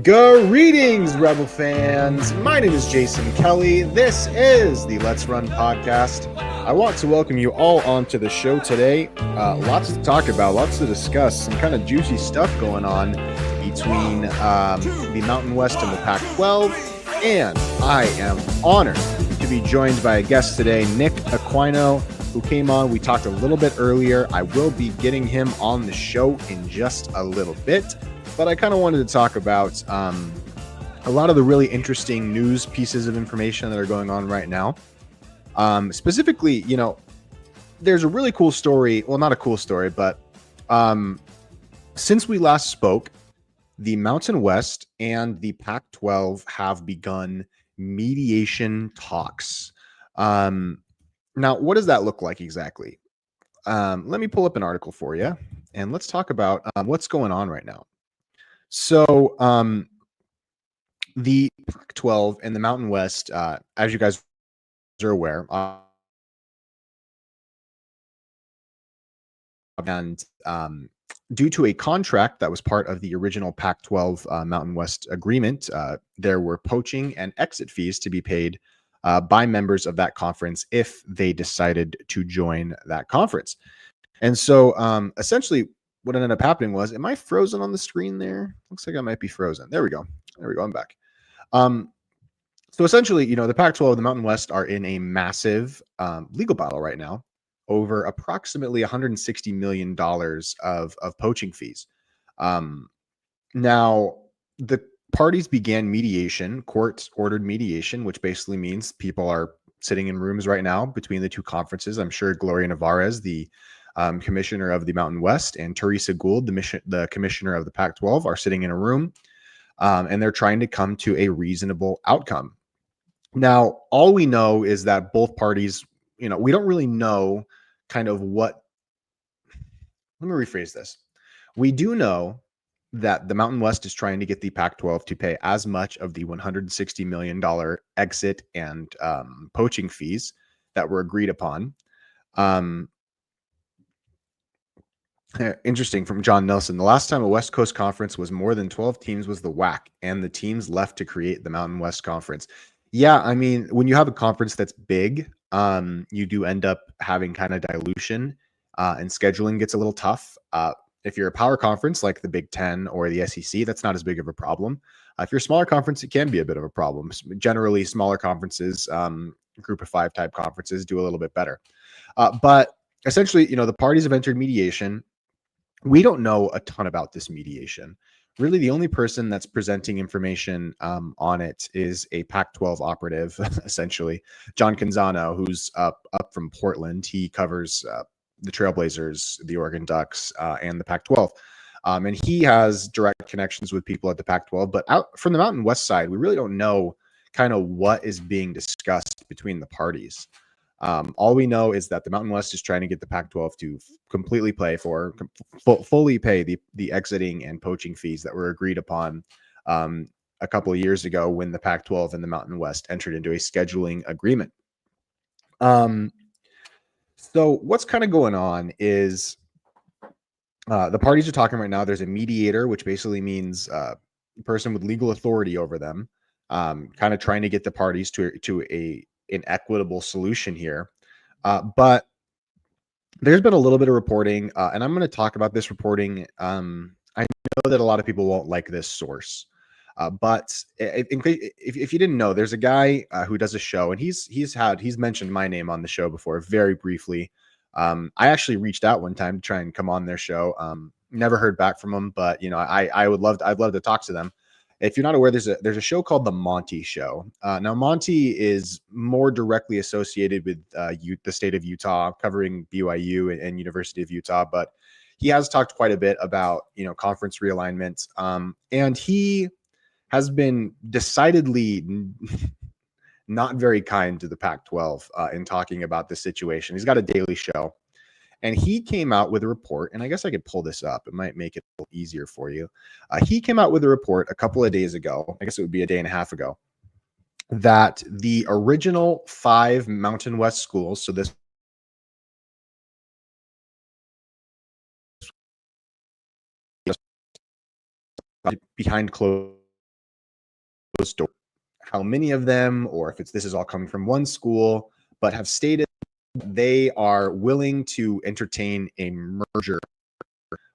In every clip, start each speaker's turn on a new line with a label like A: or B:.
A: Greetings, Rebel fans. My name is Jason Kelly. This is the Let's Run podcast. I want to welcome you all onto the show today. Lots to talk about, lots to discuss, some kind of juicy stuff going on between the Mountain West and the Pac-12. And I am honored to be joined by a guest today, Nick Aquino, who came on. We talked a little bit earlier. I will be getting him on the show in just a little bit. But I kind of wanted to talk about a lot of the really interesting news pieces of information that are going on right now. Specifically, there's a really cool story. Well, not a cool story, but since we last spoke, the Mountain West and the Pac-12 have begun mediation talks. Now, what does that look like exactly? Let me pull up an article for you, and let's talk about what's going on right now. So the Pac-12 and the Mountain West, as you guys are aware, and due to a contract that was part of the original Pac-12 Mountain West agreement, there were poaching and exit fees to be paid by members of that conference if they decided to join that conference. And so essentially, what ended up happening was, am I frozen on the screen there? Looks like I might be frozen. There we go. I'm back. So essentially, the Pac-12 and the Mountain West are in a massive legal battle right now over approximately $160 million of poaching fees. Now, the parties began mediation, court-ordered mediation, which basically means people are sitting in rooms right now between the two conferences. I'm sure Gloria Nevarez, the commissioner of the Mountain West, and Teresa Gould, the commissioner of the Pac-12, are sitting in a room, and they're trying to come to a reasonable outcome. Now, all we know is that both parties, we don't really know kind of what. Let me rephrase this. We do know that the Mountain West is trying to get the Pac-12 to pay as much of the $160 million exit and poaching fees that were agreed upon. Interesting, from John Nelson. The last time a West Coast conference was more than 12 teams was the WAC, and the teams left to create the Mountain West Conference. Yeah, I mean, when you have a conference that's big, you do end up having kind of dilution, and scheduling gets a little tough. If you're a power conference like the Big Ten or the SEC, that's not as big of a problem. If you're a smaller conference, it can be a bit of a problem. Generally, smaller conferences, group of five type conferences, do a little bit better. But essentially, the parties have entered mediation. We don't know a ton about this mediation. Really, the only person that's presenting information on it is a Pac-12 operative, essentially, John Canzano, who's up from Portland. He covers the Trailblazers, the Oregon Ducks, and the Pac-12. And he has direct connections with people at the Pac-12. But out from the Mountain West side, we really don't know kind of what is being discussed between the parties. All we know is that the Mountain West is trying to get the Pac-12 to completely fully pay the exiting and poaching fees that were agreed upon a couple of years ago when the Pac-12 and the Mountain West entered into a scheduling agreement. So what's kind of going on is the parties are talking right now. There's a mediator, which basically means a person with legal authority over them, kind of trying to get the parties to an equitable solution here. But there's been a little bit of reporting, and I'm going to talk about this reporting. I know that a lot of people won't like this source, but if you didn't know, there's a guy who does a show, and he's mentioned my name on the show before, very briefly. I actually reached out one time to try and come on their show. Never heard back from them, but I'd love to talk to them. If you're not aware, there's a show called The Monty Show. Now, Monty is more directly associated with the state of Utah, covering BYU and University of Utah, but he has talked quite a bit about conference realignment, and he has been decidedly not very kind to the Pac-12 in talking about this situation. He's got a daily show. And he came out with a report, and I guess I could pull this up. It might make it a little easier for you. He came out with a report a couple of days ago. I guess it would be a day and a half ago, that the original 5 Mountain West schools, so this behind closed closed door how many of them, or if this is all coming from one school, but have stated they are willing to entertain a merger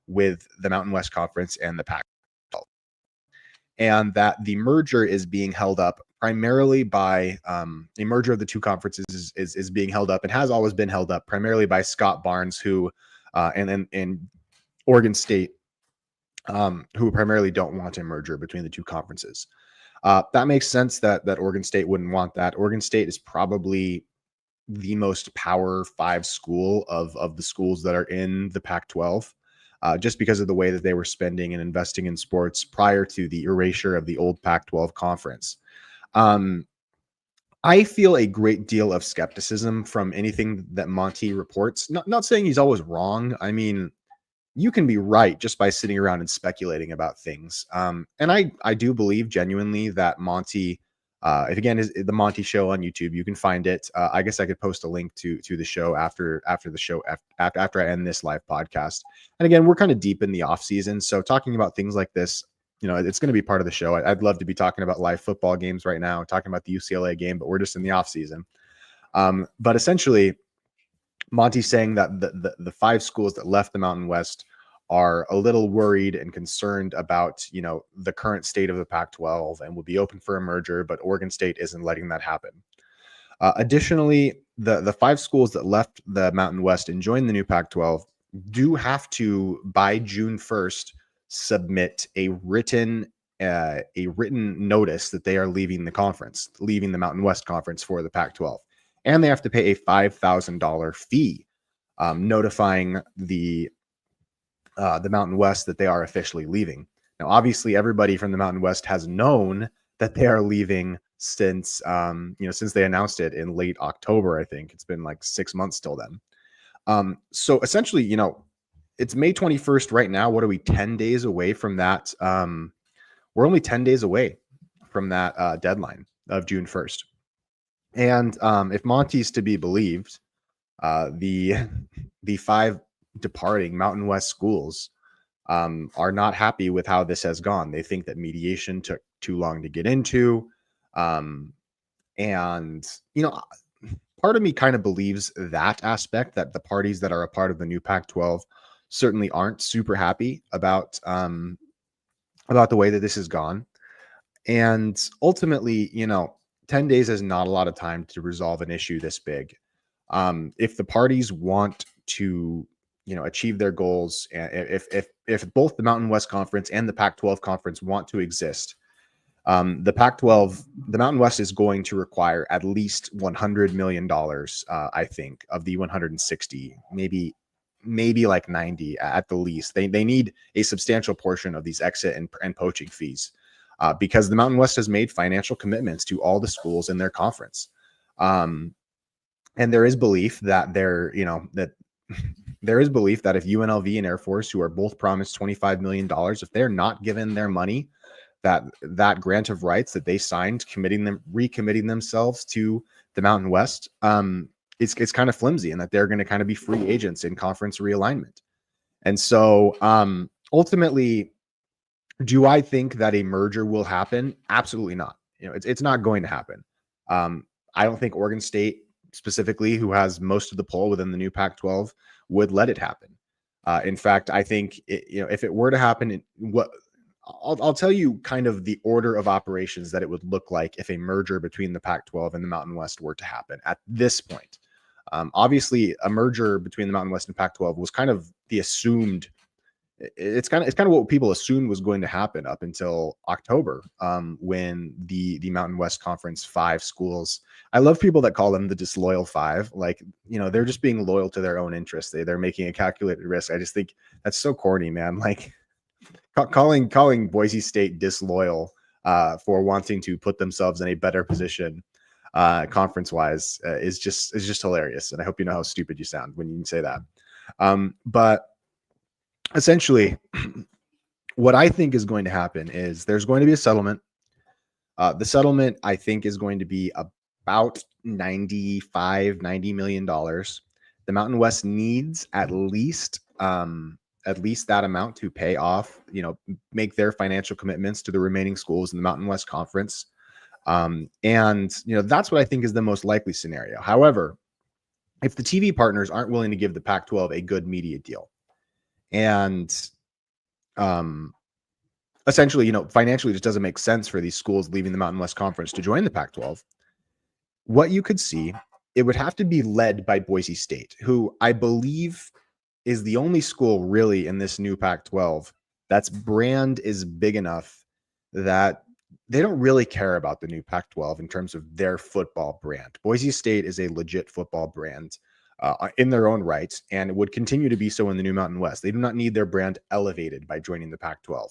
A: with the Mountain West Conference and the PAC, and that the merger is being held up primarily by a merger of the two conferences is being held up and has always been held up primarily by Scott Barnes, who and Oregon State, who primarily don't want a merger between the two conferences. That makes sense that Oregon State wouldn't want that. Oregon State is probably the most Power 5 school of the schools that are in the Pac-12, just because of the way that they were spending and investing in sports prior to the erasure of the old Pac-12 conference. I feel a great deal of skepticism from anything that Monty reports. Not saying he's always wrong. I mean, you can be right just by sitting around and speculating about things. And I do believe genuinely that Monty, if again is the Monty Show on YouTube, you can find it. I guess I could post a link to the show after the show after I end this live podcast. And again, we're kind of deep in the off season, so talking about things like this, it's going to be part of the show. I'd love to be talking about live football games right now, talking about the UCLA game, but we're just in the off season. But essentially, Monty's saying that the 5 schools that left the Mountain West are a little worried and concerned about, the current state of the Pac-12 and will be open for a merger, but Oregon State isn't letting that happen. Additionally, the 5 schools that left the Mountain West and joined the new Pac-12 do have to, by June 1st, submit a written notice that they are leaving the conference, leaving the Mountain West Conference for the Pac-12. And they have to pay a $5,000 fee, notifying the Mountain West that they are officially leaving. Now, obviously, everybody from the Mountain West has known that they are leaving since they announced it in late October. I think it's been like 6 months till then. So essentially, it's May 21st right now. What are we, 10 days away from that? We're only 10 days away from that deadline of June 1st. And if Monty's to be believed, the 5 departing Mountain West schools are not happy with how this has gone. They think that mediation took too long to get into. And, part of me kind of believes that aspect, that the parties that are a part of the new Pac-12 certainly aren't super happy about the way that this has gone. And ultimately, 10 days is not a lot of time to resolve an issue this big. If the parties want to, achieve their goals, if both the Mountain West Conference and the Pac-12 Conference want to exist, the Pac-12, the Mountain West is going to require at least $100 million, I think, of the 160, maybe like 90 at the least. They need a substantial portion of these exit and poaching fees, because the Mountain West has made financial commitments to all the schools in their conference. And there is belief that there is belief that if UNLV and Air Force, who are both promised $25 million, if they're not given their money, that grant of rights that they signed, recommitting themselves to the Mountain West, it's kind of flimsy, and that they're going to kind of be free agents in conference realignment. And so ultimately, do I think that a merger will happen? Absolutely not. It's not going to happen. I don't think Oregon State specifically, who has most of the pull within the new Pac-12, would let it happen. In fact, I think if it were to happen, I'll tell you kind of the order of operations that it would look like if a merger between the Pac-12 and the Mountain West were to happen at this point. Obviously, a merger between the Mountain West and Pac-12 was kind of the assumed. It's kind of what people assumed was going to happen up until October, when the Mountain West Conference 5 schools. I love people that call them the disloyal 5. Like, they're just being loyal to their own interests. They're making a calculated risk. I just think that's so corny, man. Like, calling Boise State disloyal for wanting to put themselves in a better position conference wise is just hilarious. And I hope you know how stupid you sound when you say that. But essentially, what I think is going to happen is there's going to be a settlement. The settlement, I think, is going to be about $90 million. The Mountain West needs at least that amount to pay off, make their financial commitments to the remaining schools in the Mountain West Conference. And that's what I think is the most likely scenario. However, if the TV partners aren't willing to give the Pac-12 a good media deal, and essentially, financially, it just doesn't make sense for these schools leaving the Mountain West Conference to join the Pac-12, what you could see, it would have to be led by Boise State, who I believe is the only school really in this new Pac-12 that's brand is big enough that they don't really care about the new Pac-12 in terms of their football brand. Boise State is a legit football brand in their own right, and it would continue to be so in the new Mountain West. They do not need their brand elevated by joining the Pac-12.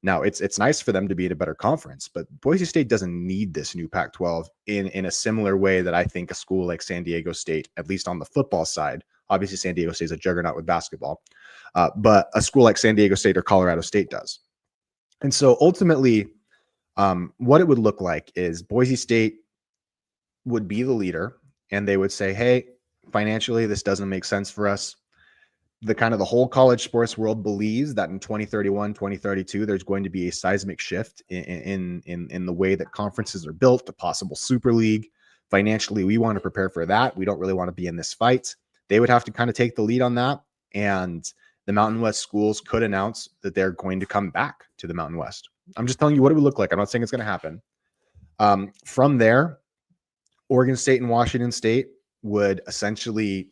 A: Now, it's nice for them to be at a better conference, but Boise State doesn't need this new Pac-12 in a similar way that I think a school like San Diego State, at least on the football side, obviously San Diego State is a juggernaut with basketball, but a school like San Diego State or Colorado State does. And so ultimately, what it would look like is Boise State would be the leader, and they would say, hey, financially, this doesn't make sense for us. The whole college sports world believes that in 2031, 2032, there's going to be a seismic shift in the way that conferences are built, a possible super league. Financially, we want to prepare for that. We don't really want to be in this fight. They would have to kind of take the lead on that. And the Mountain West schools could announce that they're going to come back to the Mountain West. I'm just telling you what it would look like. I'm not saying it's going to happen. From there, Oregon State and Washington State would essentially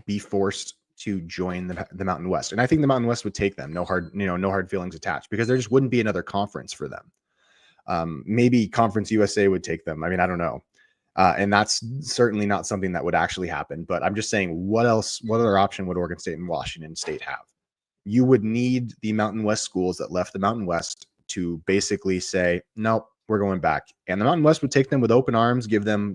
A: be forced to join the Mountain West. And I think the Mountain West would take them. No hard feelings attached, because there just wouldn't be another conference for them. Maybe Conference USA would take them. I mean, I don't know. And that's certainly not something that would actually happen. But I'm just saying, what other option would Oregon State and Washington State have? You would need the Mountain West schools that left the Mountain West to basically say, nope, we're going back. And the Mountain West would take them with open arms, give them,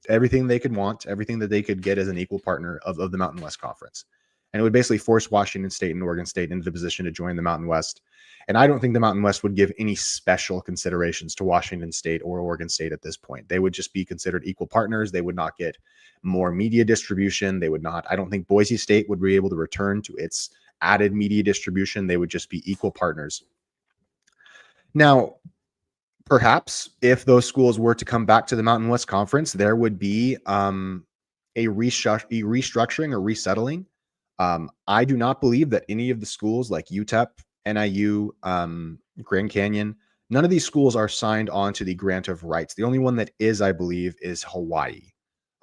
A: everything they could want, everything that they could get as an equal partner of the Mountain West Conference. And it would basically force Washington State and Oregon State into the position to join the Mountain West. And I don't think the Mountain West would give any special considerations to Washington State or Oregon State at this point. They would just be considered equal partners. They would not get more media distribution. I don't think Boise State would be able to return to its added media distribution. They would just be equal partners. Now, perhaps if those schools were to come back to the Mountain West Conference, there would be a restructuring or resettling. I do not believe that any of the schools like UTEP, NIU, Grand Canyon, none of these schools are signed on to the grant of rights. The only one that is, I believe, is Hawaii.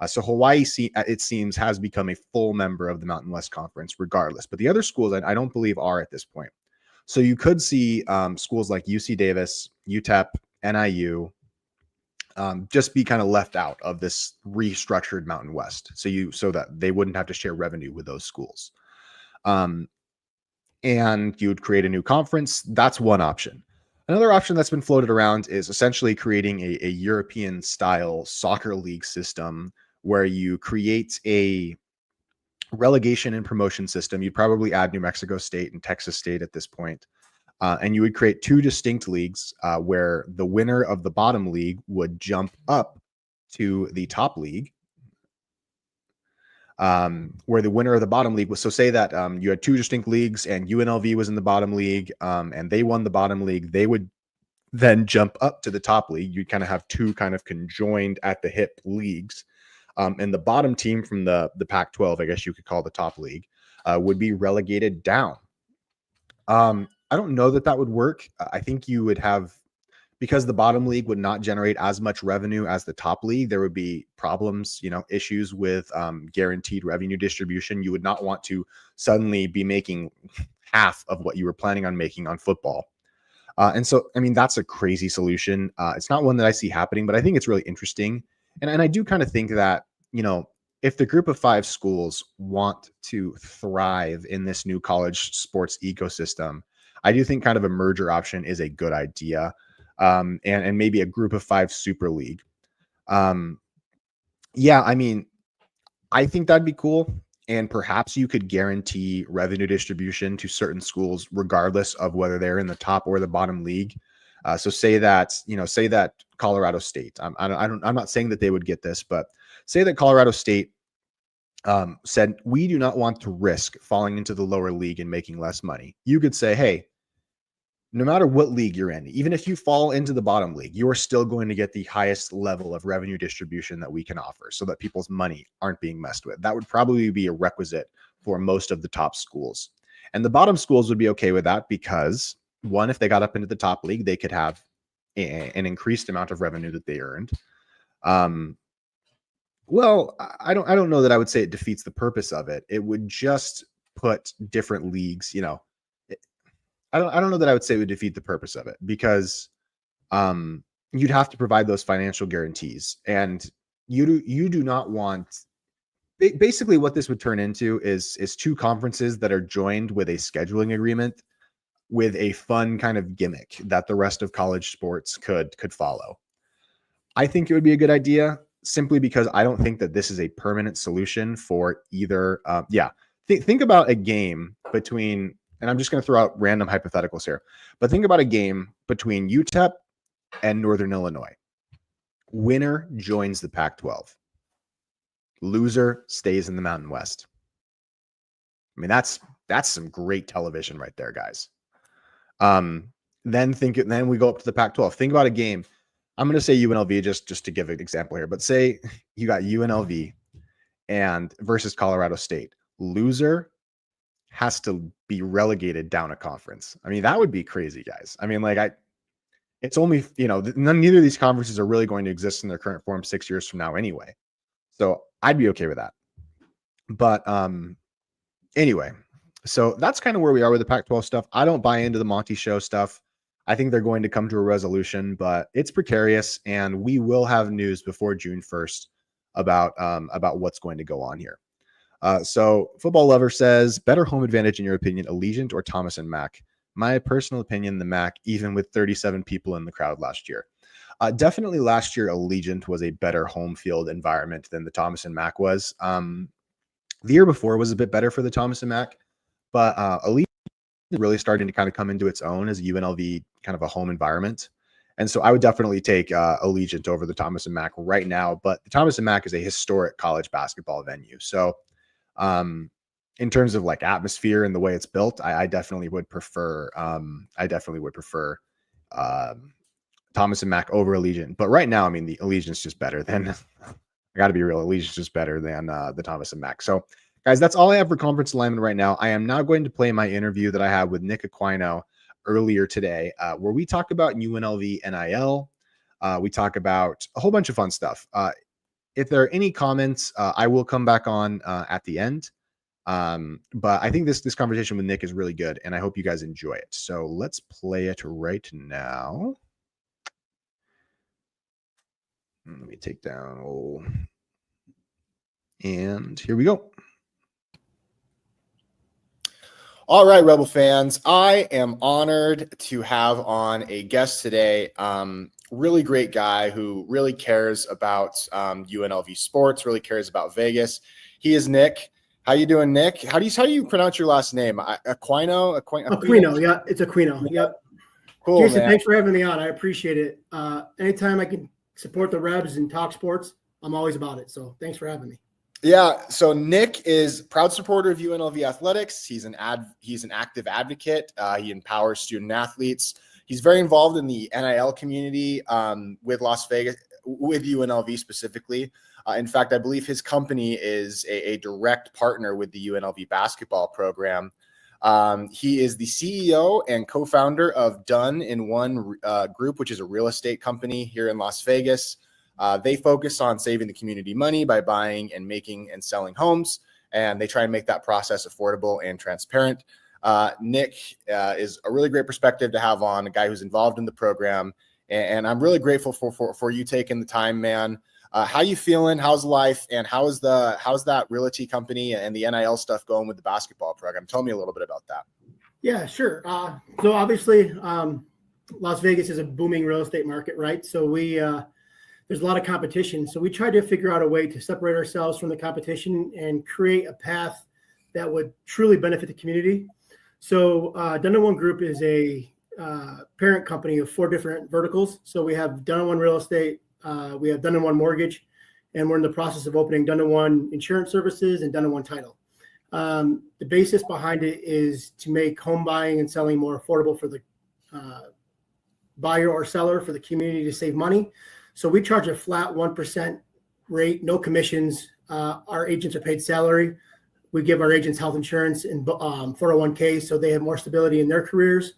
A: So Hawaii, it seems, has become a full member of the Mountain West Conference regardless. But the other schools I don't believe are at this point. So you could see schools like UC Davis, UTEP, NIU, just be kind of left out of this restructured Mountain West, so that they wouldn't have to share revenue with those schools. And you would create a new conference. That's one option. Another option that's been floated around is essentially creating a European style soccer league system where you create a relegation and promotion system. You'd probably add New Mexico State and Texas State at this point. And you would create two distinct leagues where the winner of the bottom league would jump up to the top league, where the winner of the bottom league was. So say that you had two distinct leagues and UNLV was in the bottom league and they won the bottom league. They would then jump up to the top league. You'd kind of have two kind of conjoined at the hip leagues. And the bottom team from the Pac-12, I guess you could call the top league, would be relegated down. I don't know that would work. I think you would have, because the bottom league would not generate as much revenue as the top league, there would be problems, issues with guaranteed revenue distribution. You would not want to suddenly be making half of what you were planning on making on football. And so, I mean, that's a crazy solution. It's not one that I see happening, but I think it's really interesting. And I do kind of think that, if the group of 5 schools want to thrive in this new college sports ecosystem, I do think kind of a merger option is a good idea. And maybe a group of 5 super league. Yeah, I mean, I think that'd be cool. And perhaps you could guarantee revenue distribution to certain schools, regardless of whether they're in the top or the bottom league. So say that Colorado State, I'm not saying that they would get this, but say that Colorado State said, we do not want to risk falling into the lower league and making less money. You could say, hey, no matter what league you're in, even if you fall into the bottom league, you're still going to get the highest level of revenue distribution that we can offer so that people's money aren't being messed with. That would probably be a requisite for most of the top schools. And the bottom schools would be okay with that because, one, if they got up into the top league, they could have an increased amount of revenue that they earned. Well, I don't know that I would say it defeats the purpose of it. It would just put different leagues, I don't know that I would say it would defeat the purpose of it because you'd have to provide those financial guarantees, and you do not want. Basically, what this would turn into is two conferences that are joined with a scheduling agreement with a fun kind of gimmick that the rest of college sports could follow. I think it would be a good idea simply because I don't think that this is a permanent solution for either. Think about a game between, and I'm just going to throw out random hypotheticals here, but think about a game between UTEP and Northern Illinois. Winner joins the Pac-12. Loser stays in the Mountain West. I mean, that's some great television right there, guys. Then we go up to the Pac-12. Think about a game. I'm going to say UNLV just to give an example here, but say you got UNLV and versus Colorado State. Loser has to be relegated down a conference. I mean, that would be crazy, guys. I mean, it's only, neither of these conferences are really going to exist in their current form 6 years from now anyway. So I'd be okay with that. But anyway, so that's kind of where we are with the Pac-12 stuff. I don't buy into the Monty Show stuff. I think they're going to come to a resolution, but it's precarious, and we will have news before June 1st about what's going to go on here. So Football Lover says, better home advantage in your opinion, Allegiant or Thomas and Mack? My personal opinion, the Mack, even with 37 people in the crowd last year. Definitely last year, Allegiant was a better home field environment than the Thomas and Mack was. The year before was a bit better for the Thomas and Mack, but Allegiant is really starting to kind of come into its own as a UNLV kind of a home environment. And so I would definitely take Allegiant over the Thomas and Mack right now, but the Thomas and Mack is a historic college basketball venue. So in terms of like atmosphere and the way it's built, I definitely would prefer Thomas and Mack over Allegiant. But right now, I mean, the Allegiant's just better than I got to be real. Allegiant's just better than the Thomas and Mack. So guys, that's all I have for conference alignment right now. I am now going to play my interview that I had with Nick Aquino earlier today, where we talk about UNLV NIL. We talk about a whole bunch of fun stuff. If there are any comments, I will come back on at the end. But I think this conversation with Nick is really good, and I hope you guys enjoy it. So let's play it right now. Let me take down, and here we go. All right, Rebel fans, I am honored to have on a guest today. Really great guy who really cares about UNLV sports, really cares about Vegas. He is Nick. How you doing, Nick? How do you pronounce your last name? Aquino?
B: Aquino. Yeah, it's Aquino. Yep.
A: Cool,
B: Jason,
A: man.
B: thanks for having me on. I appreciate it. Anytime I can support the Rebs and talk sports, I'm always about it. So thanks for having me.
A: Yeah. So Nick is proud supporter of UNLV athletics. He's an active advocate. He empowers student athletes. He's very involved in the NIL community with Las Vegas, with UNLV specifically. In fact, I believe his company is a direct partner with the UNLV basketball program. He is the CEO and co-founder of Done in One Group, which is a real estate company here in Las Vegas. They focus on saving the community money by buying and making and selling homes, and they try and make that process affordable and transparent. Nick is a really great perspective to have on, a guy who's involved in the program, and I'm really grateful for you taking the time, man. How you feeling? How's life? And how's that realty company and the NIL stuff going with the basketball program? Tell me a little bit about that.
B: Yeah, sure. So obviously, Las Vegas is a booming real estate market, right? So there's a lot of competition. So we tried to figure out a way to separate ourselves from the competition and create a path that would truly benefit the community. So Done in One Group is a parent company of 4 different verticals. So we have Done in One Real Estate, we have Done in One Mortgage, and we're in the process of opening Done in One Insurance Services and Done in One Title. The basis behind it is to make home buying and selling more affordable for the buyer or seller for the community to save money. So we charge a flat 1% rate, no commissions. Our agents are paid salary. We give our agents health insurance and 401k, so they have more stability in their careers.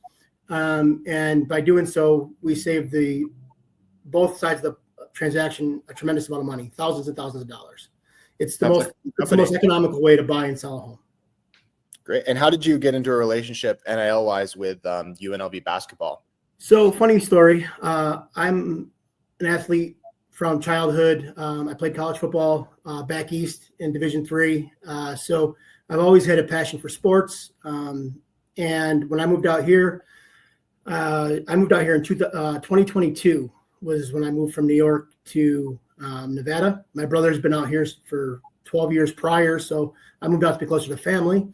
B: And by doing so, we save both sides of the transaction a tremendous amount of money, thousands and thousands of dollars. It's the most economical way to buy and sell a home.
C: Great. And how did you get into a relationship NIL wise with UNLV basketball?
B: So funny story. I'm an athlete from childhood. I played college football back east in Division III. So I've always had a passion for sports. And when I moved out here, in 2022 was when I moved from New York to Nevada. My brother's been out here for 12 years prior, so I moved out to be closer to family.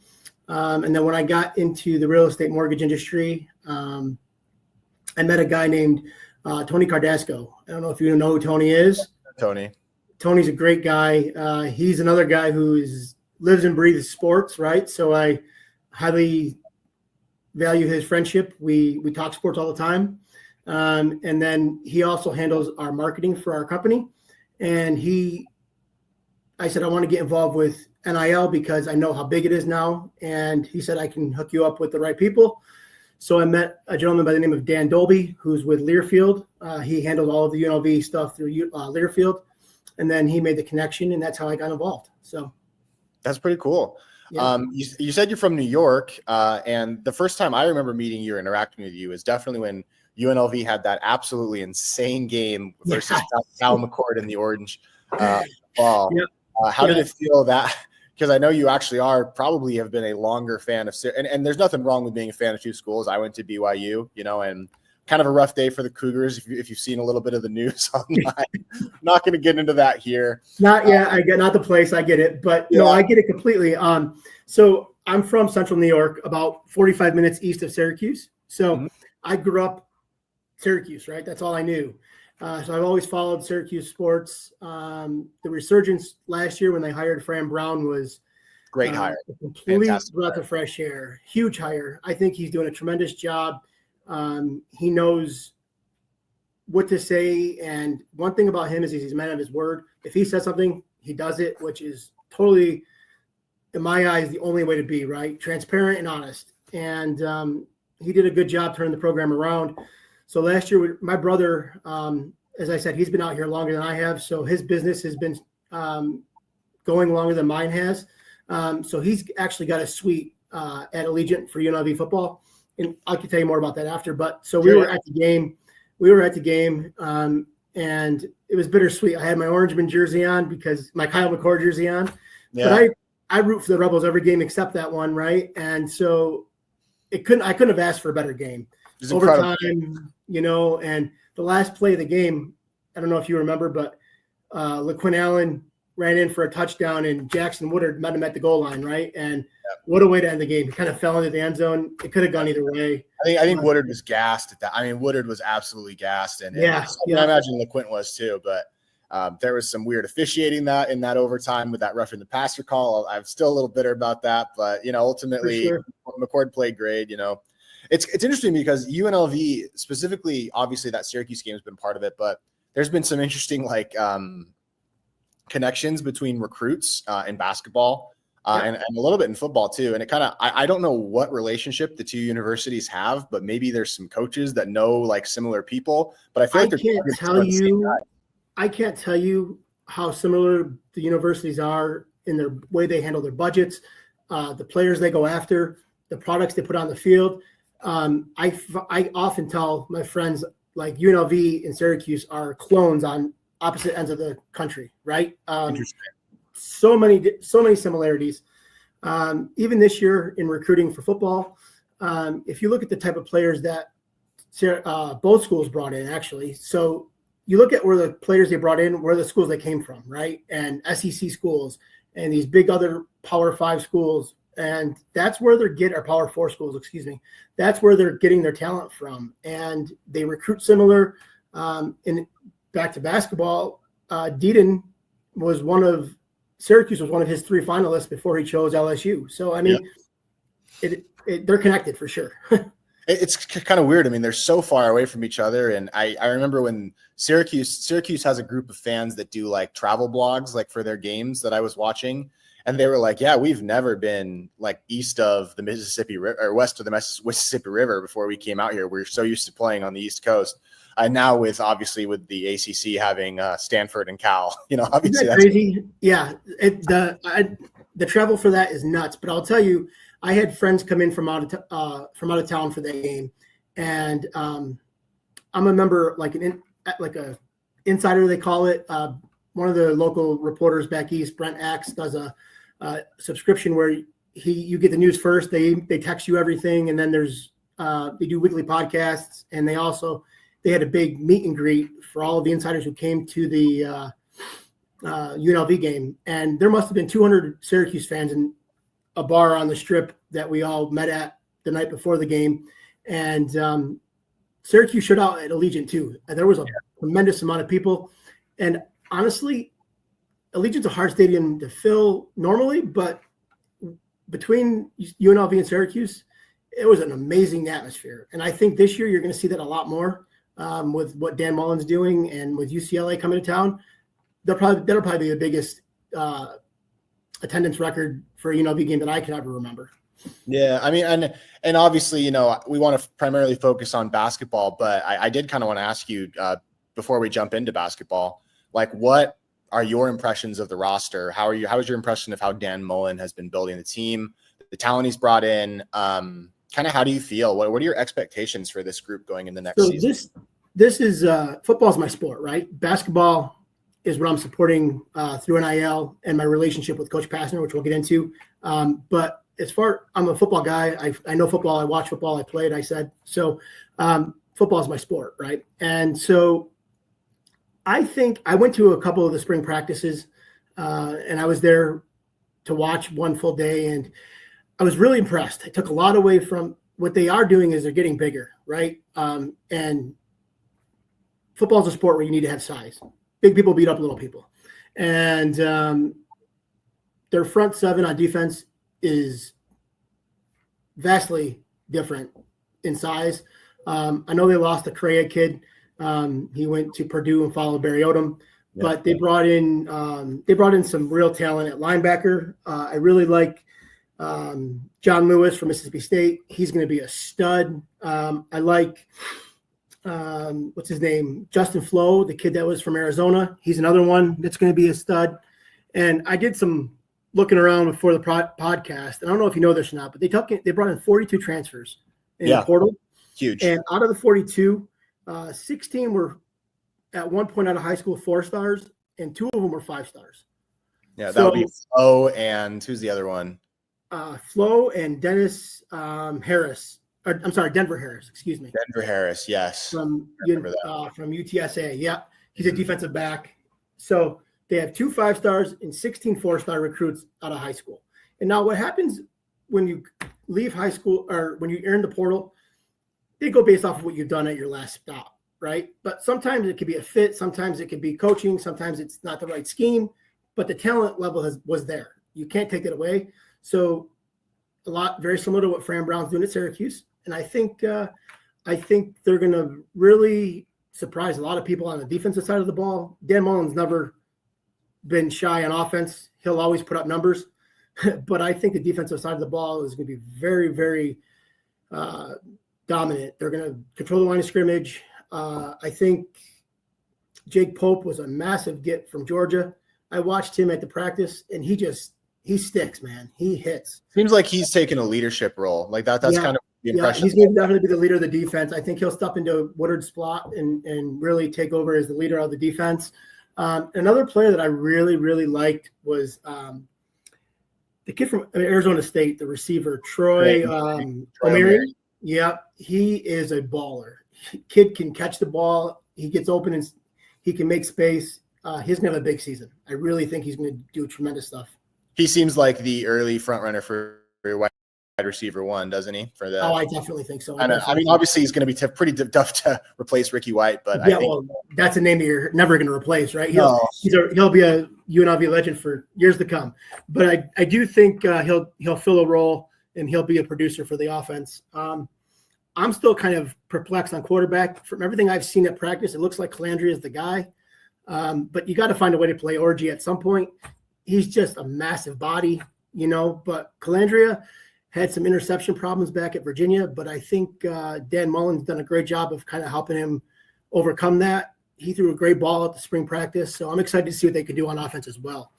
B: And then when I got into the real estate mortgage industry, I met a guy named Tony Cardasco. I don't know if you know who Tony is. Tony's a great guy. He's another guy who lives and breathes sports, right? So I highly value his friendship. We talk sports all the time. And then he also handles our marketing for our company. And I said, I want to get involved with NIL because I know how big it is now. And he said, I can hook you up with the right people. So I met a gentleman by the name of Dan Dolby, who's with Learfield. He handled all of the UNLV stuff through Learfield. And then he made the connection, and that's how I got involved. So
C: that's pretty cool. Yeah. You said you're from New York, and the first time I remember meeting you or interacting with you is definitely when UNLV had that absolutely insane game versus Cal McCord in the orange ball. Yeah. How did it feel that? Because I know you actually probably have been a longer fan of, and there's nothing wrong with being a fan of two schools. I went to BYU, and kind of a rough day for the Cougars if you've seen a little bit of the news online. Not going to get into that here.
B: Not the place. I get it, but no, I get it completely. So I'm from Central New York, about 45 minutes east of Syracuse. So I grew up Syracuse, right? That's all I knew. So I've always followed Syracuse sports. The resurgence last year when they hired Fran Brown was
C: great hire.
B: A complete breath of fresh air. Huge hire. I think he's doing a tremendous job. He knows what to say. And one thing about him is he's a man of his word. If he says something, he does it, which is totally, in my eyes, the only way to be, right? Transparent and honest. And he did a good job turning the program around. So last year, my brother, as I said, he's been out here longer than I have. So his business has been going longer than mine has. So he's actually got a suite at Allegiant for UNLV football. And I can tell you more about that after. But so we were at the game. And it was bittersweet. I had my Orangeman jersey on because my Kyle McCord jersey on. Yeah. But I root for the Rebels every game except that one, right? And so I couldn't have asked for a better game. Overtime, and the last play of the game, I don't know if you remember, but LaQuinn Allen ran in for a touchdown and Jackson Woodard met him at the goal line, right? And what a way to end the game. He kind of fell into the end zone. It could have gone either way.
C: I think Woodard was gassed at that. I mean, Woodard was absolutely gassed. And I imagine LaQuinn was too, but there was some weird officiating in that overtime with that roughing the passer call. I'm still a little bitter about that, but, ultimately McCord played great, It's interesting because UNLV specifically, obviously that Syracuse game has been part of it, but there's been some interesting connections between recruits in basketball and a little bit in football too. And it kind of, I don't know what relationship the two universities have, but maybe there's some coaches that know similar people, but I feel
B: I can't tell you how similar the universities are in their way they handle their budgets, the players they go after, the products they put on the field. I often tell my friends UNLV and Syracuse are clones on opposite ends of the country, right? So many similarities. Even this year in recruiting for football, if you look at the type of players that both schools brought in, actually, so you look at where the players they brought in, where the schools they came from, right? And SEC schools and these big other Power 5 schools. And that's where or Power 4 schools, excuse me. That's where they're getting their talent from. And they recruit similar. And back to basketball, Deaton Syracuse was one of his 3 finalists before he chose LSU. So, I mean, they're connected for sure.
C: It's kind of weird. I mean, they're so far away from each other. And I remember when Syracuse has a group of fans that do like travel blogs, like for their games that I was watching. And they were like, yeah, we've never been like east of the Mississippi River or west of the Mississippi River before we came out here. We're so used to playing on the East Coast. Now with the ACC having Stanford and Cal, obviously that's
B: crazy. Yeah. The travel for that is nuts, but I'll tell you, I had friends come in from out of town for that game, and I'm a member, like a insider they call it. One of the local reporters back east, Brent Axe, does a subscription where you get the news first. They text you everything, and then they do weekly podcasts, and they had a big meet and greet for all of the insiders who came to the UNLV game, and there must have been 200 Syracuse fans in a bar on the Strip that we all met at the night before the game. And Syracuse showed out at Allegiant too. And there was a tremendous amount of people. And honestly, Allegiant's a hard stadium to fill normally, but between UNLV and Syracuse, it was an amazing atmosphere. And I think this year you're going to see that a lot more with what Dan Mullen's doing, and with UCLA coming to town. That'll probably be the biggest attendance record for a UNLV game that I can ever remember.
C: Yeah, I mean, and obviously, we want to primarily focus on basketball, but I did kind of want to ask you before we jump into basketball, like, what are your impressions of the roster? How is your impression of how Dan Mullen has been building the team, the talent he's brought in? Kind of how do you feel? What are your expectations for this group going in the next season?
B: This is football is my sport, right? Basketball is what I'm supporting through NIL and my relationship with Coach Passner, which we'll get into. But I'm a football guy. I know football. I watch football. I played. I said so. Football is my sport, right? And so I think I went to a couple of the spring practices, and I was there to watch one full day, and I was really impressed. I took a lot away from what they are doing. Is they're getting bigger, right? And football is a sport where you need to have size. Big people beat up little people. And their front seven on defense is vastly different in size. I know they lost the Correa kid. He went to Purdue and followed Barry Odom, but they brought in some real talent at linebacker. I really like John Lewis from Mississippi State. He's going to be a stud. I like what's his name? Justin Flo, the kid that was from Arizona. He's another one that's going to be a stud. And I did some looking around before the podcast. And I don't know if you know this or not, but they brought in 42 transfers in the portal.
C: Huge.
B: And out of the 42, 16 were at one point out of high school 4-stars, and 2 of them were 5-stars.
C: Yeah, that would be Flo, and who's the other one?
B: Flo and Harris. I'm sorry, Denver Harris. Excuse me.
C: Denver Harris, yes.
B: From UTSA. Yeah, he's a defensive back. So they have 2 5-stars and 16 4-star recruits out of high school. And now what happens when you leave high school, or when you enter the portal, they go based off of what you've done at your last stop, right? But sometimes it could be a fit. Sometimes it could be coaching. Sometimes it's not the right scheme. But the talent level was there. You can't take it away. So very similar to what Fran Brown's doing at Syracuse. And I think they're going to really surprise a lot of people on the defensive side of the ball. Dan Mullen's never been shy on offense. He'll always put up numbers. But I think the defensive side of the ball is going to be very, very dominant. They're going to control the line of scrimmage. I think Jake Pope was a massive get from Georgia. I watched him at the practice, and he sticks, man. He hits.
C: Seems like he's taking a leadership role. Like that's kind of the impression.
B: He's going to definitely be the leader of the defense. I think he'll step into Woodard's spot and really take over as the leader of the defense. Another player that I really, really liked was the kid from Arizona State, the receiver, Troy O'Meary. Yeah, he is a baller. Kid can catch the ball. He gets open and he can make space. He's going to have a big season. I really think he's going to do tremendous stuff.
C: He seems like the early front runner for wide receiver one, doesn't he?
B: I definitely think so.
C: I mean, obviously he's going to be pretty tough to replace Ricky White, but I think
B: that's a name that you're never going to replace, right? He'll be a UNLV legend for years to come. But I do think he'll fill a role, and he'll be a producer for the offense. I'm still kind of perplexed on quarterback. From everything I've seen at practice, it looks like Calandria is the guy. But you got to find a way to play Orgy at some point. He's just a massive body, but Calandria had some interception problems back at Virginia, but I think Dan Mullen's done a great job of kind of helping him overcome that. He threw a great ball at the spring practice, so I'm excited to see what they could do on offense as well.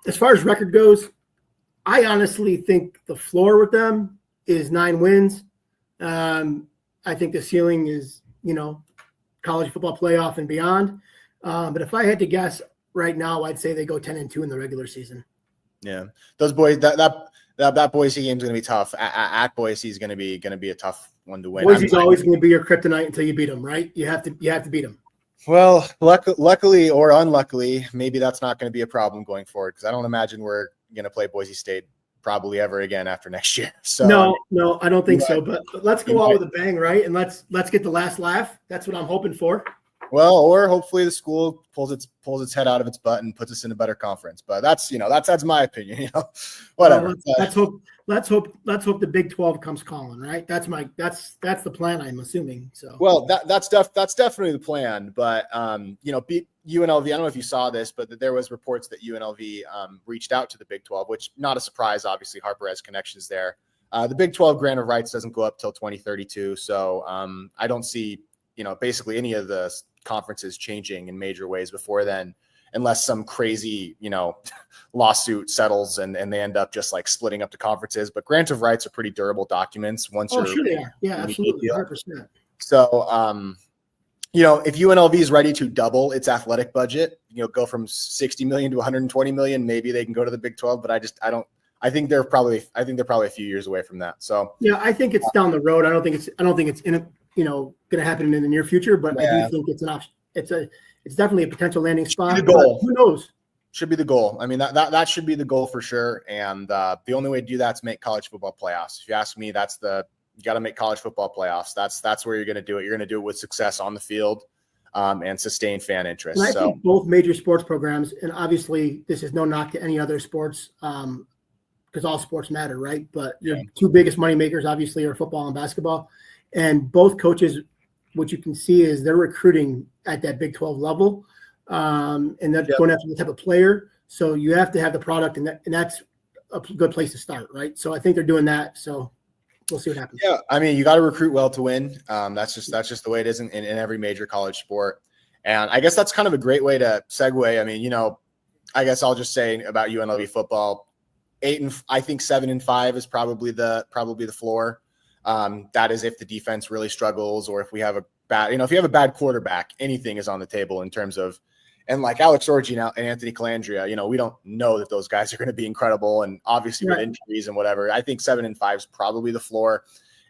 B: As far as record goes, I honestly think the floor with them is 9 wins. I think the ceiling is, college football playoff and beyond. But if I had to guess right now, I'd say they go 10-2 in the regular season.
C: Yeah, those boys, that Boise game is going to be tough. At Boise is going to be a tough one to win.
B: Boise's always going to be your kryptonite until you beat them, right? You have to beat them.
C: Well, luckily or unluckily, maybe that's not going to be a problem going forward, because I don't imagine we're going to play Boise State probably ever again after next year. So
B: no, I don't think so. But let's go out with a bang, right? And let's get the last laugh. That's what I'm hoping for.
C: Well, or hopefully the school pulls its head out of its butt and puts us in a better conference. But that's my opinion. Whatever.
B: Well, let's hope the Big 12 comes calling, right? That's the plan, I'm assuming. So
C: well, that's definitely the plan. But beat UNLV. I don't know if you saw this, but there was reports that UNLV reached out to the Big 12, which not a surprise. Obviously, Harper has connections there. The Big 12 grant of rights doesn't go up till 2032, so I don't see basically any of the conferences changing in major ways before then, unless some crazy lawsuit settles and they end up just like splitting up the conferences. But grant of rights are pretty durable documents once you're
B: sure they are. Yeah, absolutely, 100%.
C: So if UNLV is ready to double its athletic budget, go from 60 million to 120 million, maybe they can go to the Big 12. But I think they're probably a few years away from that. So
B: yeah, I think it's down the road. I don't think it's in a going to happen in the near future, but I do think it's an option. It's definitely a potential landing spot.
C: The goal.
B: Who knows?
C: Should be the goal. I mean, that should be the goal for sure. And the only way to do that is make college football playoffs. If you ask me, you got to make college football playoffs. That's where you're going to do it. You're going to do it with success on the field and sustain fan interest.
B: And I think both major sports programs, and obviously this is no knock to any other sports because all sports matter, right? But your two biggest money makers obviously are football and basketball. And both coaches, what you can see is they're recruiting at that Big 12 level, and they're going after the type of player. So you have to have the product, and that's a good place to start, right? So I think they're doing that. So we'll see what happens.
C: Yeah, I mean, you got to recruit well to win. That's just the way it is in every major college sport. And I guess that's kind of a great way to segue. I mean, I guess I'll just say about UNLV football, 7-5 is probably the floor. That is if the defense really struggles, or if we have a bad, if you have a bad quarterback, anything is on the table in terms of, and like Alex Orji and Anthony Calandria, we don't know that those guys are going to be incredible. And obviously with injuries and whatever, I think 7-5 is probably the floor.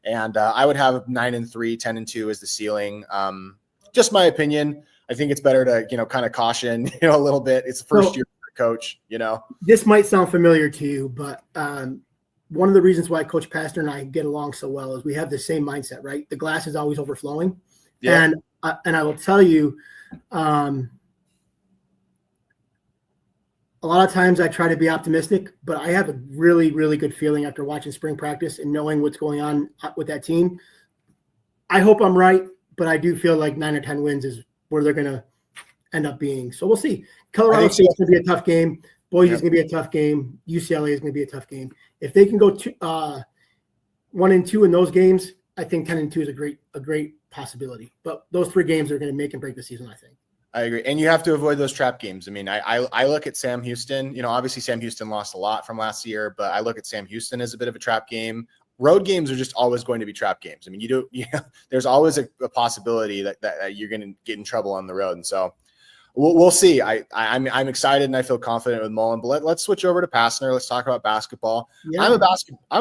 C: And I would have 9-3, 10-2 as the ceiling. Just my opinion. I think it's better to, kind of caution, a little bit. It's the first year coach,
B: This might sound familiar to you, but, one of the reasons why Coach Pastor and I get along so well is we have the same mindset, right? The glass is always overflowing. Yeah. And I will tell you, a lot of times I try to be optimistic, but I have a really, really good feeling after watching spring practice and knowing what's going on with that team. I hope I'm right, but I do feel like 9 or 10 wins is where they're going to end up being. So we'll see. Colorado State's going to be a tough game. Boise is going to be a tough game. UCLA is going to be a tough game. If they can go 1-2 in those games, I think 10-2 is a great possibility. But those 3 games are going to make and break the season, I think.
C: I agree. And you have to avoid those trap games. I mean, I look at Sam Houston. Obviously Sam Houston lost a lot from last year, but I look at Sam Houston as a bit of a trap game. Road games are just always going to be trap games. I mean, there's always a possibility that you're going to get in trouble on the road. And so we'll see. I'm excited and I feel confident with Mullen. But let's switch over to Passner. Let's talk about basketball. Yeah. I'm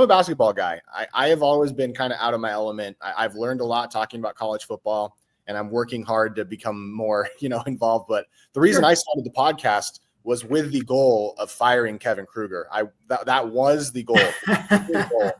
C: a basketball guy. I have always been kind of out of my element. I've learned a lot talking about college football, and I'm working hard to become more, involved. But the reason I started the podcast was with the goal of firing Kevin Kruger. That was the goal.
B: I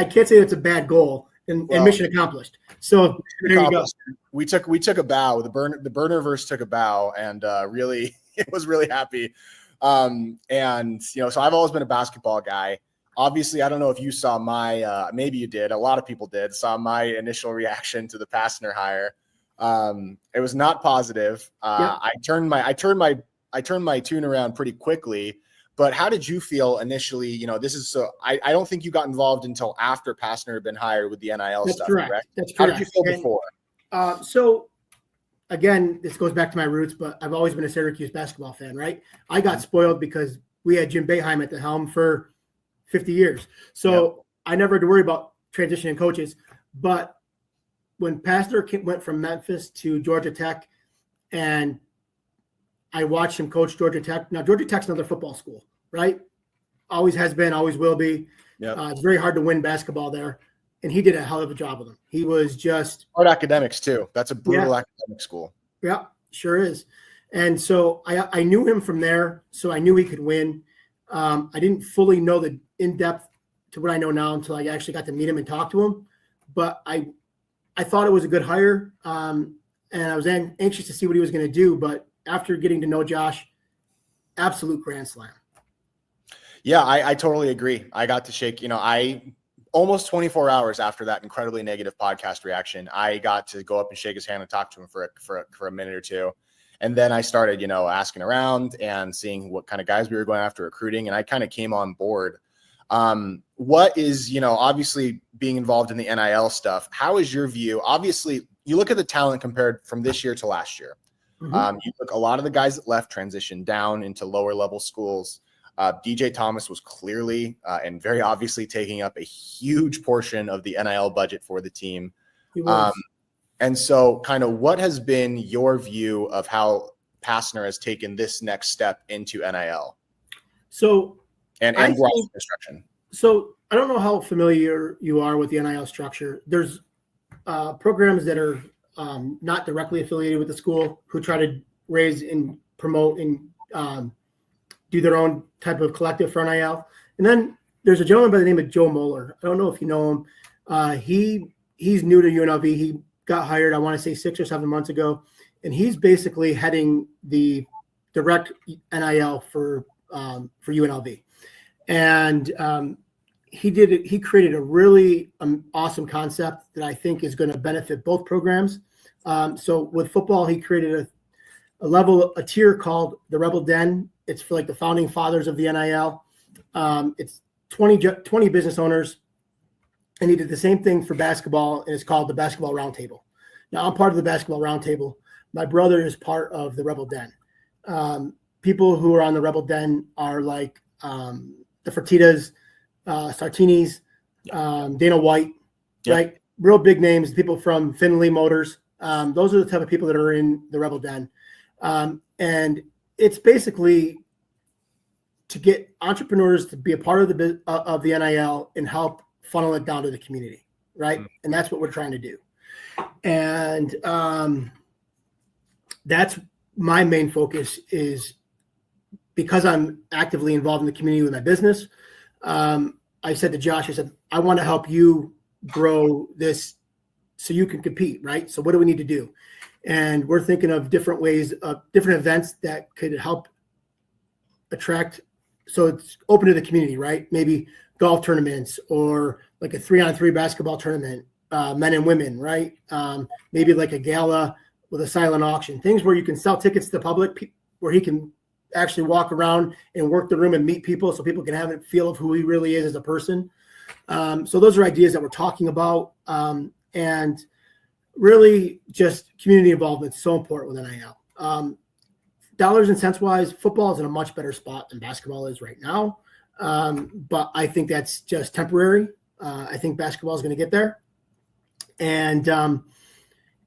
B: can't say it's a bad goal. And mission accomplished. So there you go.
C: We took a bow. The Burnerverse took a bow, and really, it was really happy. So I've always been a basketball guy. obviously, I don't know if you saw my, maybe you did. A lot of people did, saw my initial reaction to the Pastner hire. It was not positive. I turned my tune around pretty quickly. But how did you feel initially? You know, this is so I don't think you got involved until after Pastner had been hired with the NIL stuff. Correct?
B: That's correct.
C: How did you feel before?
B: So again, this goes back to my roots, but I've always been a Syracuse basketball fan, right? I got spoiled because we had Jim Boeheim at the helm for 50 years. So I never had to worry about transitioning coaches. But when Pastner went from Memphis to Georgia Tech, and I watched him coach Georgia Tech. Now, Georgia Tech's another football school, right? Always has been, always will be. It's very hard to win basketball there. And he did a hell of a job with them. He was just
C: hard academics too. That's a brutal academic school.
B: Yeah, sure is. And so I knew him from there, so I knew he could win. I didn't fully know the in-depth to what I know now until I actually got to meet him and talk to him. But I thought it was a good hire, and I was anxious to see what he was going to do. But after getting to know Josh, absolute grand slam.
C: Yeah, I totally agree. I got to shake, I almost 24 hours after that incredibly negative podcast reaction, I got to go up and shake his hand and talk to him for a minute or two. And then I started, asking around and seeing what kind of guys we were going after recruiting. And I kind of came on board. What is, obviously being involved in the NIL stuff, how is your view? Obviously, you look at the talent compared from this year to last year. You look, a lot of the guys that left transitioned down into lower level schools. DJ Thomas was clearly and very obviously taking up a huge portion of the NIL budget for the team. And so kind of what has been your view of how Pastner has taken this next step into NIL?
B: So,
C: and construction.
B: So I don't know how familiar you are with the NIL structure. There's programs that are not directly affiliated with the school who try to raise and promote and do their own type of collective for NIL. And then there's a gentleman by the name of Joe Moeller. I don't know if you know him. He's new to UNLV. He got hired, I want to say 6 or 7 months ago. And he's basically heading the direct NIL for UNLV. And he created a really awesome concept that I think is going to benefit both programs. So with football, he created a tier called the Rebel Den. It's for like the founding fathers of the NIL. It's 20 business owners, and he did the same thing for basketball, and it's called the Basketball Roundtable. Now, I'm part of the Basketball Roundtable. My brother is part of the Rebel Den. People who are on the Rebel Den are like the Fertittas, Sartinis, Dana White, right? Real big names, people from Finley Motors. Those are the type of people that are in the Rebel Den. And it's basically to get entrepreneurs to be a part of the NIL and help funnel it down to the community, right? And that's what we're trying to do. And that's my main focus, is because I'm actively involved in the community with my business. I said to Josh, I want to help you grow this so you can compete, right? So what do we need to do? And we're thinking of different ways, different events that could help attract. So it's open to the community, right? Maybe golf tournaments or like a 3-on-3 basketball tournament, men and women, right? Maybe like a gala with a silent auction, things where you can sell tickets to the public, where he can actually walk around and work the room and meet people so people can have a feel of who he really is as a person. So those are ideas that we're talking about. And really just community involvement is so important with NIL. Dollars and cents wise, football is in a much better spot than basketball is right now. But I think that's just temporary. I think basketball is going to get there. And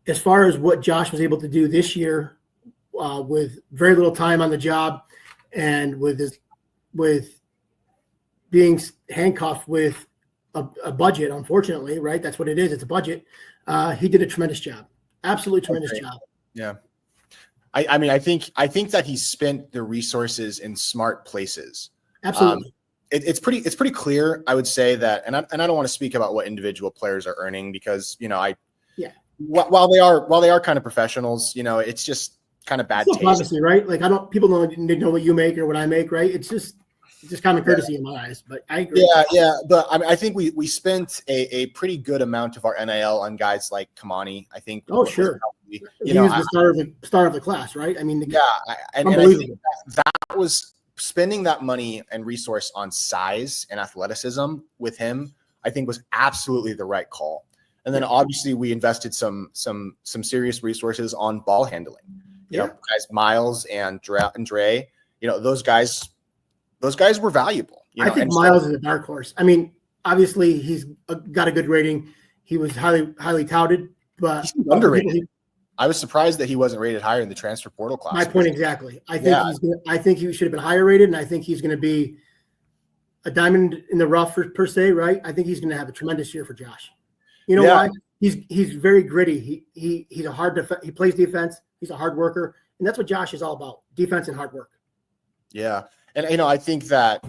B: as far as what Josh was able to do this year, with very little time on the job and with being handcuffed with a budget, unfortunately, right? That's what it is. It's a budget. He did a tremendous job. Absolutely tremendous job.
C: Yeah. I mean, I think that he spent the resources in smart places.
B: Absolutely.
C: It's pretty clear, I would say that, and I don't want to speak about what individual players are earning because, while they are kind of professionals, it's just kind of bad taste.
B: Obviously, right? Like people don't know what you make or what I make, right? It's just It's just common courtesy in my eyes, but I agree.
C: Yeah. But I mean, I think we spent a pretty good amount of our NIL on guys like Kamani. I think.
B: Oh, sure.
C: He
B: was the star of the class, right? I mean,
C: and I think that was spending that money and resource on size and athleticism with him, I think was absolutely the right call. And then obviously we invested some serious resources on ball handling. You know, guys Miles and Dre, you know, those guys were valuable. You know?
B: I think Miles is a dark horse. I mean, obviously he's got a good rating. He was highly touted, but
C: he's underrated. I was surprised that he wasn't rated higher in the transfer portal class.
B: My point exactly. I think he should have been higher rated, and I think he's going to be a diamond in the rough per se, right? I think he's going to have a tremendous year for Josh. You know why? He's very gritty. He plays defense. He's a hard worker, and that's what Josh is all about: defense and hard work. Yeah,
C: and you know, I think that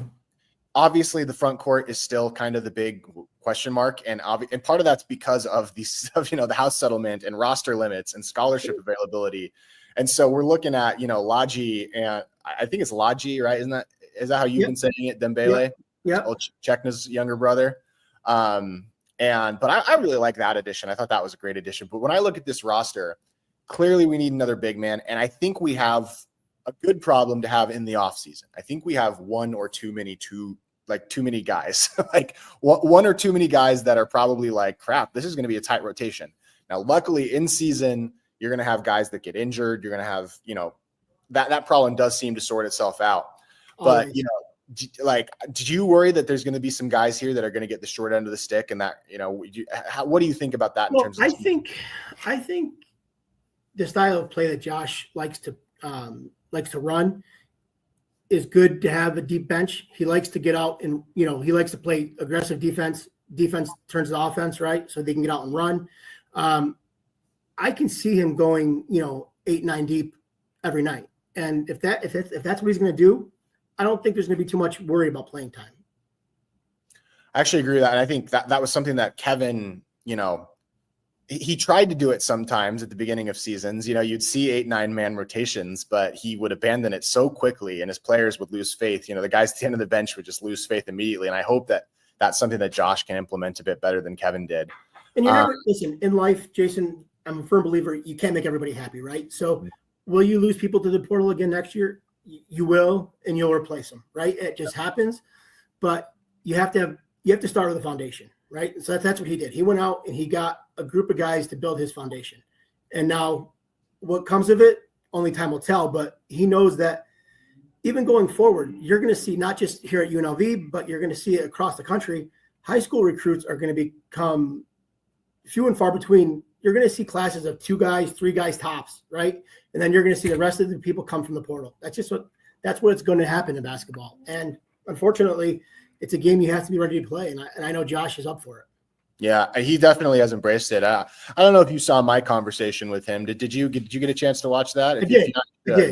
C: obviously the front court is still kind of the big question mark, and part of that's because of the house settlement and roster limits and scholarship availability, and so we're looking at Laji, and I think it's Laji, right? Is that how you've been saying it, Dembele?
B: Yeah,
C: Chekna's younger brother. But I really like that addition. I thought that was a great addition. But when I look at this roster, clearly we need another big man, and I think we have a good problem to have in the offseason. I think we have one or too many guys, like one or too many guys that are probably like, crap, this is going to be a tight rotation. Now, luckily in season, you're going to have guys that get injured. You're going to have, that problem does seem to sort itself out. But, did you worry that there's going to be some guys here that are going to get the short end of the stick, and that, what do you think about that in terms of
B: I think the style of play that Josh likes to run is good to have a deep bench. He likes to get out and, he likes to play aggressive defense. Defense turns to offense, right? So they can get out and run. I can see him going, 8-9 deep every night. And if that's what he's going to do, I don't think there's going to be too much worry about playing time.
C: I actually agree with that. And I think that was something that Kevin, he tried to do it sometimes at the beginning of seasons. You'd see 8-9 man rotations, but he would abandon it so quickly and his players would lose faith. The guys at the end of the bench would just lose faith immediately. And I hope that that's something that Josh can implement a bit better than Kevin did.
B: And listen, in life, Jason, I'm a firm believer, you can't make everybody happy, right? So will you lose people to the portal again next year? You will, and you'll replace them, right? It just happens, but you have to start with a foundation, right? So that's what he did. He went out and he got a group of guys to build his foundation. And now what comes of it, only time will tell, but he knows that even going forward, you're going to see not just here at UNLV, but you're going to see it across the country. High school recruits are going to become few and far between. You're going to see classes of 2 guys, 3 guys tops, right? And then you're going to see the rest of the people come from the portal. That's what's going to happen in basketball. And unfortunately, it's a game you have to be ready to play. And I know Josh is up for it.
C: Yeah, he definitely has embraced it. I don't know if you saw my conversation with him. Did you get a chance to watch that?
B: I did.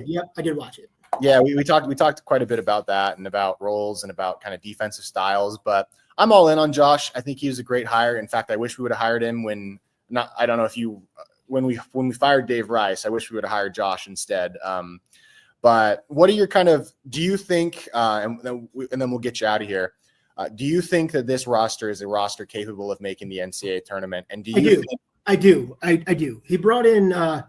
B: Yeah, I did watch it.
C: Yeah, we talked quite a bit about that and about roles and about kind of defensive styles. But I'm all in on Josh. I think he was a great hire. In fact, I wish we would have hired him when we fired Dave Rice. I wish we would have hired Josh instead. But what are your do you think, and then we'll get you out of here. Do you think that this roster is a roster capable of making the NCAA tournament? And
B: I do. He brought in,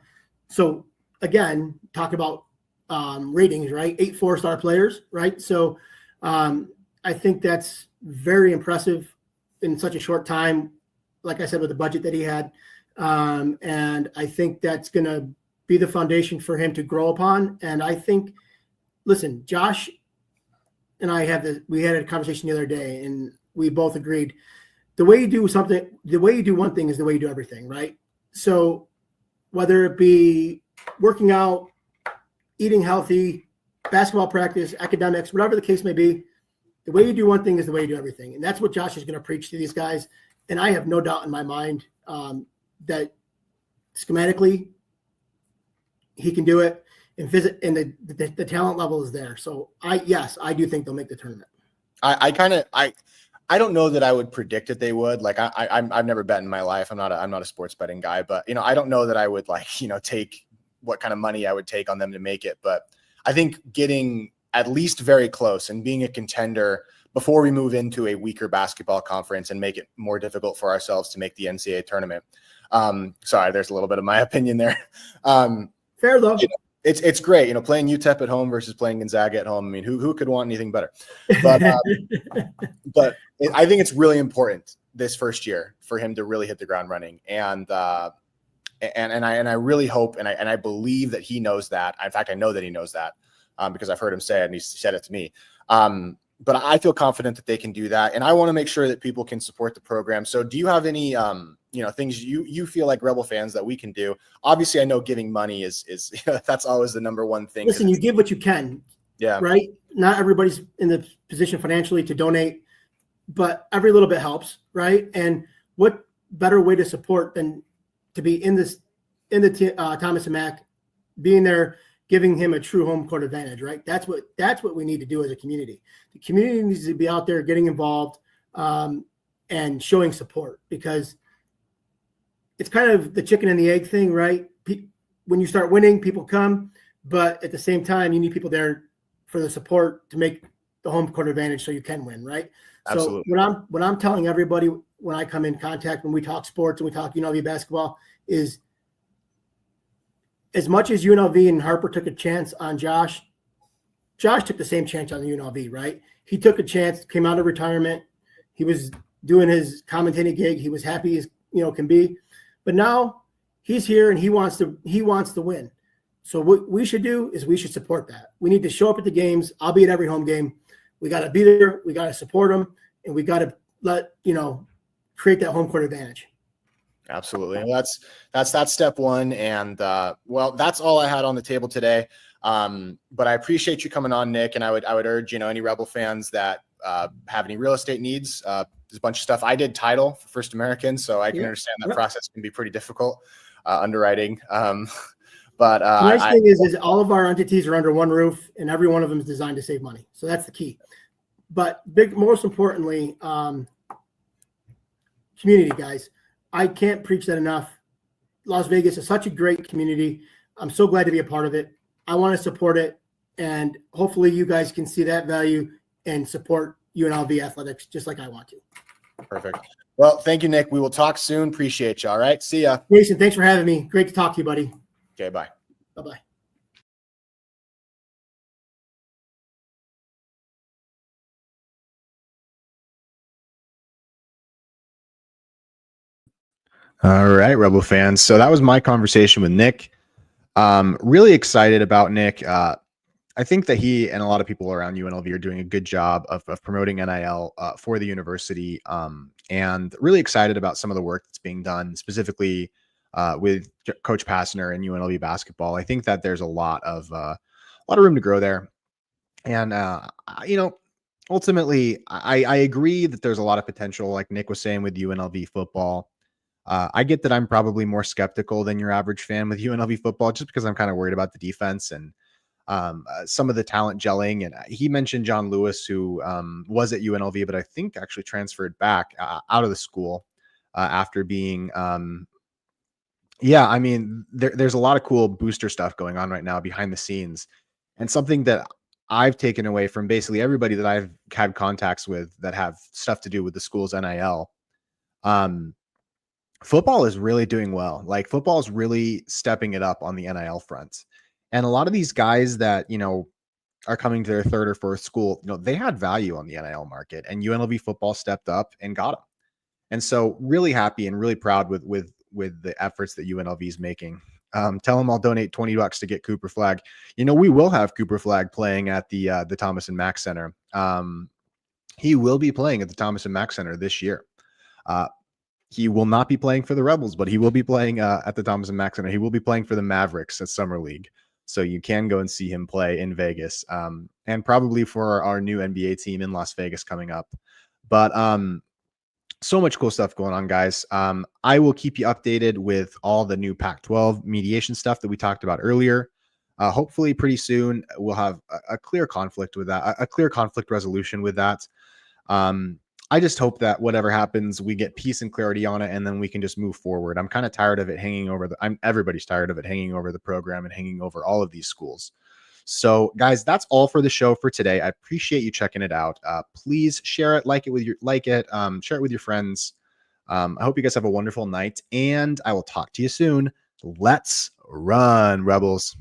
B: so again, talk about ratings, right? 8 4-star players, right? So I think that's very impressive in such a short time. Like I said, with the budget that he had. And I think that's going to be the foundation for him to grow upon. And I think, listen, Josh and I we had a conversation the other day and we both agreed the way you do one thing is the way you do everything, right? So whether it be working out, eating healthy, basketball practice, academics, whatever the case may be, the way you do one thing is the way you do everything. And that's what Josh is going to preach to these guys. And I have no doubt in my mind that schematically he can do it, and the talent level is there. So I do think they'll make the tournament.
C: I don't know that I would predict that they would. Like I've never bet in my life. I'm not a sports betting guy, but I don't know that I would take what kind of money I would take on them to make it. But I think getting at least very close and being a contender before we move into a weaker basketball conference and make it more difficult for ourselves to make the NCAA tournament. Sorry, there's a little bit of my opinion there.
B: Fair though.
C: It's great, playing UTEP at home versus playing Gonzaga at home. I mean, who could want anything better? But I think it's really important this first year for him to really hit the ground running. And I really hope and I believe that he knows that. In fact, I know that he knows that because I've heard him say it and he said it to me. But I feel confident that they can do that. And I want to make sure that people can support the program. So do you have any, things you feel like Rebel fans that we can do? Obviously, I know giving money is that's always the number one thing.
B: Listen, you give what you can.
C: Yeah.
B: Right. Not everybody's in the position financially to donate, but every little bit helps. Right. And what better way to support than to be in the Thomas and Mack, being there, giving him a true home court advantage, right? That's what we need to do as a community. The community needs to be out there getting involved and showing support, because it's kind of the chicken and the egg thing, right? When you start winning, people come, but at the same time, you need people there for the support to make the home court advantage so you can win, right?
C: Absolutely.
B: So what I'm telling everybody when I come in contact, when we talk sports and we talk UNLV basketball, is as much as UNLV and Harper took a chance on Josh took the same chance on UNLV, right? He took a chance, came out of retirement. He was doing his commentating gig. He was happy as can be, but now he's here and he wants to win. So what we should do is we should support that. We need to show up at the games. I'll be at every home game. We got to be there. We got to support them, and we got to create that home court advantage.
C: Absolutely. Well, that's step one. And that's all I had on the table today. But I appreciate you coming on, Nick. And I would urge, any Rebel fans that have any real estate needs, there's a bunch of stuff. I did title for First American, so I can understand that process can be pretty difficult, underwriting. But
B: the nice thing is all of our entities are under one roof, and every one of them is designed to save money. So that's the key. But most importantly, community, guys. I can't preach that enough. Las Vegas is such a great community. I'm so glad to be a part of it. I want to support it, and hopefully you guys can see that value and support UNLV athletics just like I want to.
C: Perfect. Well, thank you, Nick. We will talk soon. Appreciate you. All right. See ya.
B: Jason, thanks for having me. Great to talk to you, buddy.
C: Okay. Bye.
B: Bye-bye.
A: All right, Rebel fans. So that was my conversation with Nick. Really excited about Nick. I think that he and a lot of people around UNLV are doing a good job of promoting NIL for the university, and really excited about some of the work that's being done, specifically with Coach Passner and UNLV basketball. I think that there's a lot of room to grow there, and ultimately, I agree that there's a lot of potential, like Nick was saying, with UNLV football. I get that I'm probably more skeptical than your average fan with UNLV football, just because I'm kind of worried about the defense and some of the talent gelling. And he mentioned John Lewis, who was at UNLV, but I think actually transferred back out of the school after being, there's a lot of cool booster stuff going on right now behind the scenes. And something that I've taken away from basically everybody that I've had contacts with that have stuff to do with the school's NIL, football is really doing well. Like, football is really stepping it up on the NIL front. And a lot of these guys that, are coming to their third or fourth school, they had value on the NIL market, and UNLV football stepped up and got them. And so really happy and really proud with the efforts that UNLV is making. Tell them I'll donate $20 to get Cooper Flagg. We will have Cooper Flagg playing at the Thomas and Mack Center. He will be playing at the Thomas and Mack Center this year. He will not be playing for the Rebels, but he will be playing at the Thomas and Mack Center. He will be playing for the Mavericks at Summer League. So you can go and see him play in Vegas, and probably for our new NBA team in Las Vegas coming up. But so much cool stuff going on, guys. I will keep you updated with all the new Pac-12 mediation stuff that we talked about earlier. Hopefully pretty soon we'll have a clear conflict with that, a clear conflict resolution with that. I just hope that whatever happens, we get peace and clarity on it, and then we can just move forward. I'm kind of tired of it hanging over everybody's tired of it hanging over the program and hanging over all of these schools. So guys, that's all for the show for today. I appreciate you checking it out. Please share it, share it with your friends. I hope you guys have a wonderful night, and I will talk to you soon. Let's run, Rebels.